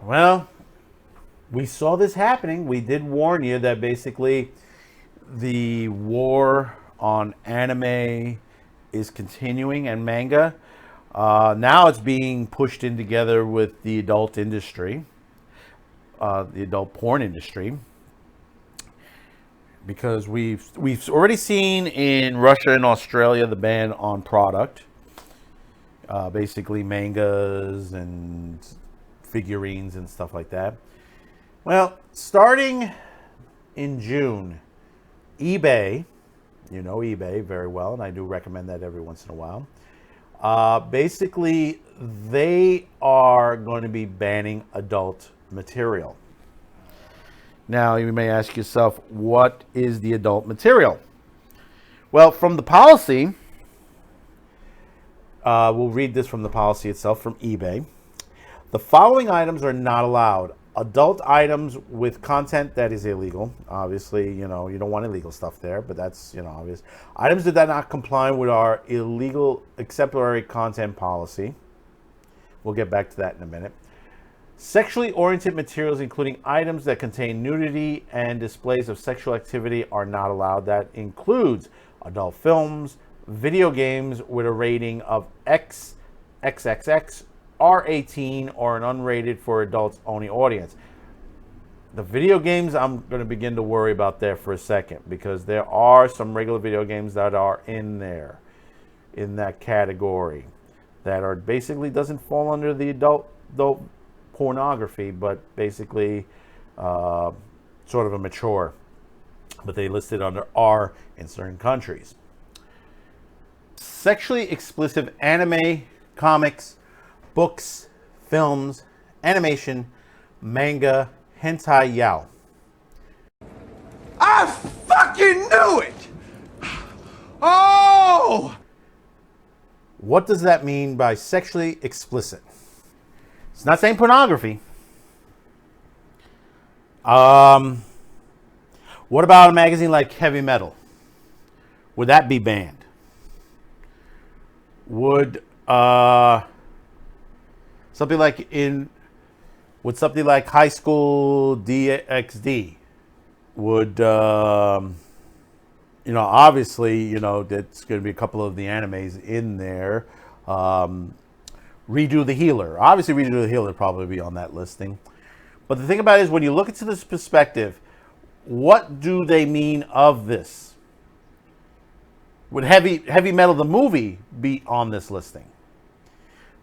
Well, we saw this happening. We did warn you that basically the war on anime is continuing and manga. Now it's being pushed in together with the adult industry, the adult porn industry, because we've already seen in Russia and Australia the ban on product, basically mangas and figurines and stuff like that. Well, starting in June, eBay, you know eBay very well, and I do recommend that every once in a while. Basically, they are going to be banning adult material. Now, you may ask yourself, what is the adult material? Well, from the policy, we'll read this from the policy itself from eBay. The following items are not allowed. Adult items with content that is illegal. Obviously, you don't want illegal stuff there, but that's, obvious. Items that do not comply with our illegal exemplary content policy. We'll get back to that in a minute. Sexually oriented materials, including items that contain nudity and displays of sexual activity, are not allowed. That includes adult films, video games with a rating of X, XXX, R18, or an unrated for adults only audience. The video games, I'm going to begin to worry about there for a second, because there are some regular video games that are in there, in that category, that are basically doesn't fall under the adult pornography, but basically sort of a mature, but they listed under R in certain countries. Sexually explicit anime, comics, books, films, animation, manga, hentai, yaoi. I fucking knew it! Oh! What does that mean by sexually explicit? It's not saying pornography. What about a magazine like Heavy Metal? Would that be banned? Would something like High School DxD? Would obviously, that's going to be a couple of the animes in there. Redo the Healer. Obviously, Redo the Healer would probably be on that listing. But the thing about it is, when you look into this perspective, what do they mean of this? Would Heavy Metal, the movie, be on this listing?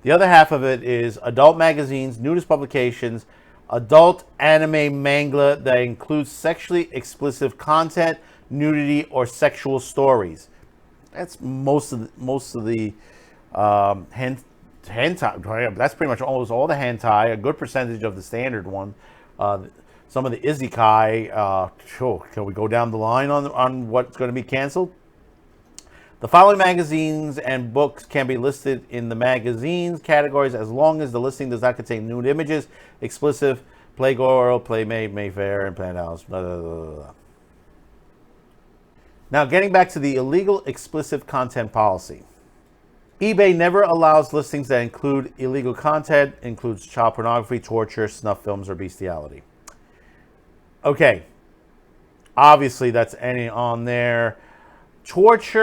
The other half of it is adult magazines, nudist publications, adult anime manga that includes sexually explicit content, nudity, or sexual stories. That's most of the hentai. That's pretty much almost all the hentai. A good percentage of the standard one. Some of the isekai. Can we go down the line on what's going to be canceled? The following magazines and books can be listed in the magazines categories as long as the listing does not contain nude images, explicit, Playgirl, Playmate, Mayfair, and Penthouse. Blah, blah, blah, blah. Now, getting back to the illegal explicit content policy. eBay never allows listings that include illegal content, includes child pornography, torture, snuff films, or bestiality. Okay. Obviously, that's any on there. Torture,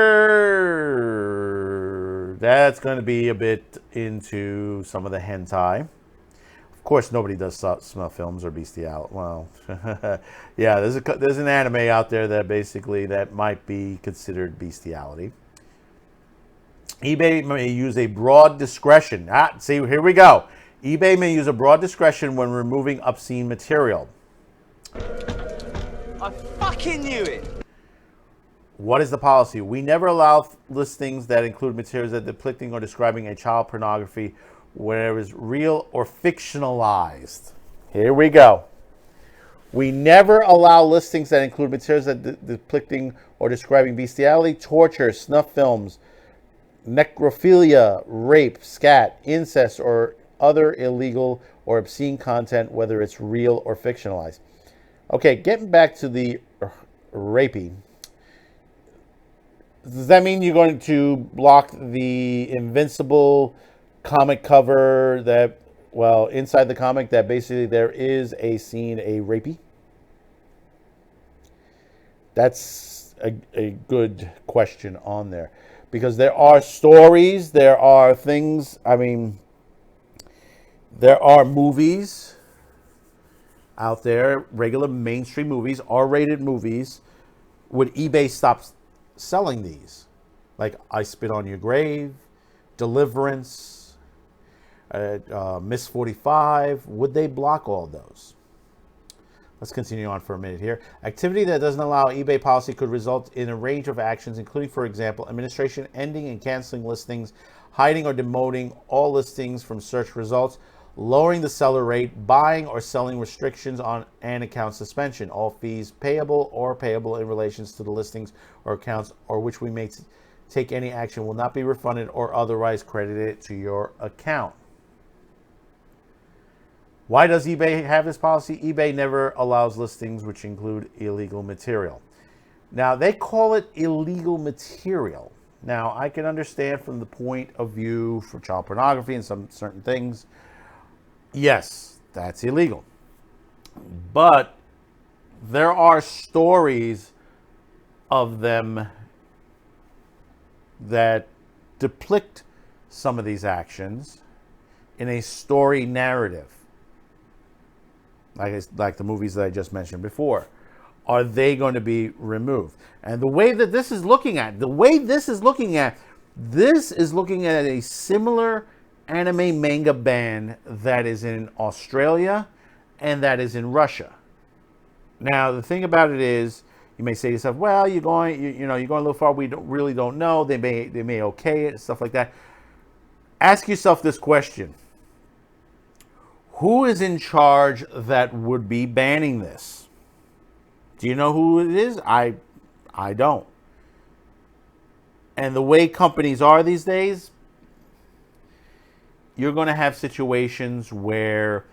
that's going to be a bit into some of the hentai. Of course, nobody does snuff films or bestiality. Well, yeah, there's an anime out there that basically that might be considered bestiality. eBay may use a broad discretion. See, here we go. eBay may use a broad discretion when removing obscene material. I fucking knew it! What is the policy? We never allow listings that include materials that depicting or describing a child pornography, whether it's real or fictionalized. Here we go. We never allow listings that include materials that depicting or describing bestiality, torture, snuff films, necrophilia, rape, scat, incest, or other illegal or obscene content, whether it's real or fictionalized. Okay, getting back to the rapey. Does that mean you're going to block the Invincible comic cover that well, inside the comic, that basically there is a scene, a rapey. That's a good question on there. Because there are stories, there are things, I mean, there are movies out there, regular mainstream movies, R-rated movies. Would eBay stop selling these? Like I Spit on Your Grave, Deliverance, Miss 45. Would they block all those? Let's continue on for a minute here. Activity that doesn't allow eBay policy could result in a range of actions, including, for example, administration ending and canceling listings, hiding or demoting all listings from search results, lowering the seller rate, buying or selling restrictions on an account suspension. All fees payable or payable in relations to the listings or accounts or which we may take any action will not be refunded or otherwise credited to your account. Why does eBay have this policy? eBay never allows listings which include illegal material. Now, they call it illegal material. Now, I can understand from the point of view for child pornography and some certain things, yes, that's illegal. But there are stories of them that depict some of these actions in a story narrative. Like the movies that I just mentioned before. Are they going to be removed? And the way that this is looking at, this is looking at a similar anime manga ban that is in Australia and that is in Russia. Now, the thing about it is, you may say to yourself, well, you're going a little far. We really don't know. They may okay it, stuff like that. Ask yourself this question. Who is in charge that would be banning this? Do you know who it is? I don't. And the way companies are these days, you're going to have situations where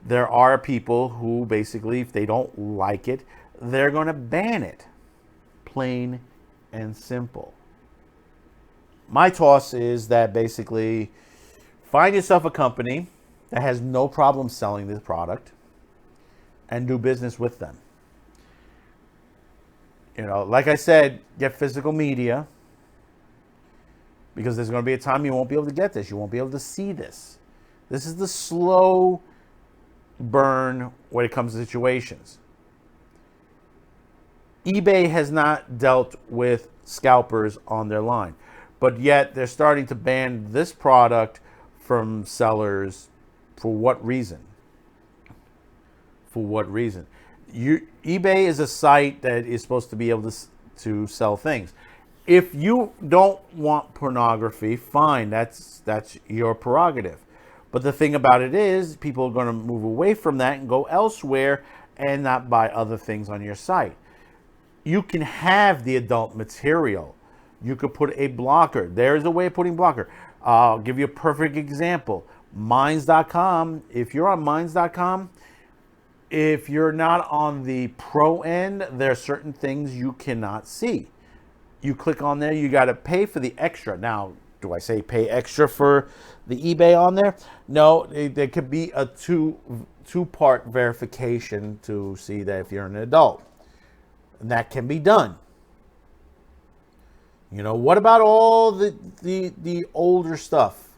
there are people who basically, if they don't like it, they're going to ban it. Plain and simple. My toss is that basically find yourself a company that has no problem selling this product and do business with them. Like I said, get physical media because there's going to be a time you won't be able to get this. You won't be able to see this. This is the slow burn when it comes to situations. eBay has not dealt with scalpers on their line, but yet they're starting to ban this product from sellers. For what reason? eBay is a site that is supposed to be able to sell things. If you don't want pornography, fine, that's your prerogative. But the thing about it is, people are going to move away from that and go elsewhere and not buy other things on your site. You can have the adult material. You could put a blocker. There is a way of putting blocker. I'll give you a perfect example. Minds.com. If you're on Minds.com, if you're not on the pro end, there are certain things you cannot see. You click on there, you got to pay for the extra. Now, do I say pay extra for the eBay on there? No, there could be a two-part verification to see that if you're an adult. And that can be done. What about all the older stuff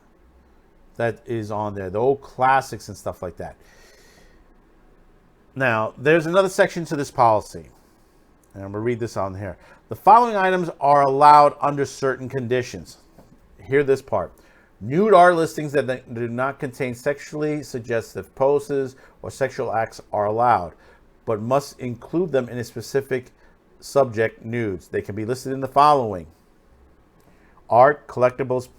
that is on there, the old classics and stuff like that? Now, there's another section to this policy, and I'm going to read this on here. The following items are allowed under certain conditions. Hear this part. Nude art listings that do not contain sexually suggestive poses or sexual acts are allowed, but must include them in a specific subject, nudes. They can be listed in the following: art, collectibles,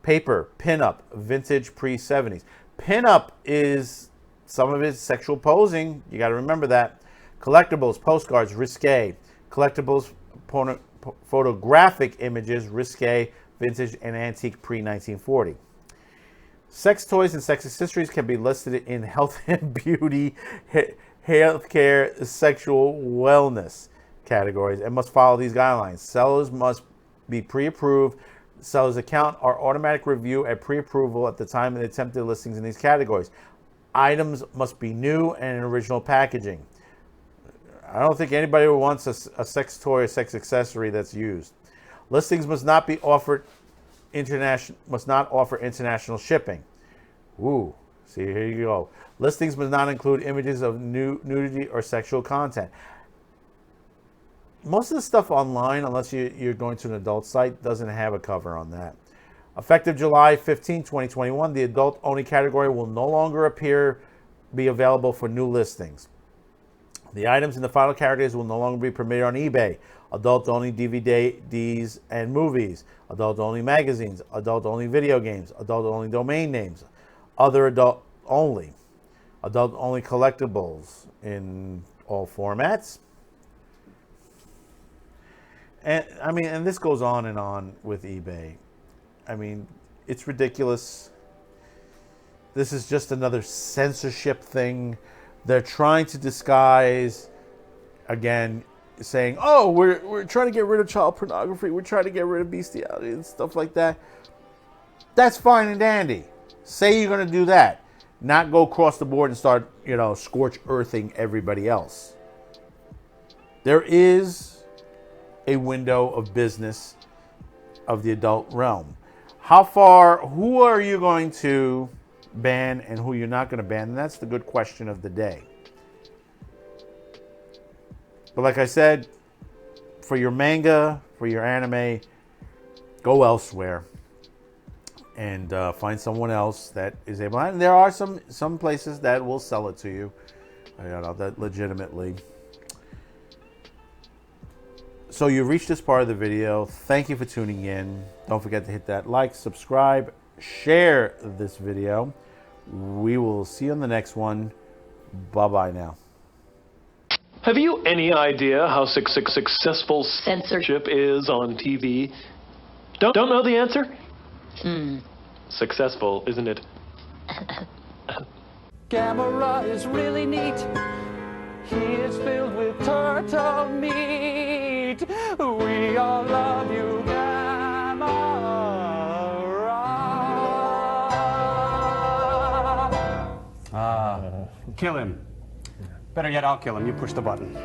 paper, pinup, vintage, pre-70s. Pinup is some of it's sexual posing. You got to remember that. Collectibles, postcards, risque. Collectibles, photographic images, risque, vintage, and antique, pre-1940. Sex toys and sex accessories can be listed in health and beauty, healthcare, sexual wellness categories and must follow these guidelines. Sellers must be pre-approved, seller's account or automatic review at pre-approval at the time of the attempted listings in these categories. Items must be new and in original packaging. I don't think anybody wants a sex toy or sex accessory that's used. Listings must not offer international shipping. Ooh, see, here you go. Listings must not include images of nudity or sexual content. Most of the stuff online, unless you're going to an adult site, doesn't have a cover on that. Effective July 15, 2021, the adult-only category will no longer be available for new listings. The items in the final categories will no longer be permitted on eBay. Adult-only DVDs and movies, adult-only magazines, adult-only video games, adult-only domain names, other adult-only, adult-only collectibles in all formats. And I mean, and this goes on with eBay. I mean, it's ridiculous. This is just another censorship thing. They're trying to disguise, again, saying, oh, we're trying to get rid of child pornography. We're trying to get rid of bestiality and stuff like that. That's fine and dandy. Say you're going to do that. Not go across the board and start, scorch earthing everybody else. There is a window of business of the adult realm. Who are you going to ban and who you're not going to ban? And that's the good question of the day. But like I said, for your manga, for your anime, go elsewhere and find someone else that is able. And there are some places that will sell it to you, that legitimately. So you've reached this part of the video. Thank you for tuning in. Don't forget to hit that like, subscribe, share this video. We will see you on the next one. Bye-bye now. Have you any idea how successful censorship is on TV? Don't know the answer? Successful, isn't it? Camera is really neat. He is filled with turtle meat. We all love you, Gamera. Kill him. Better yet, I'll kill him. You push the button.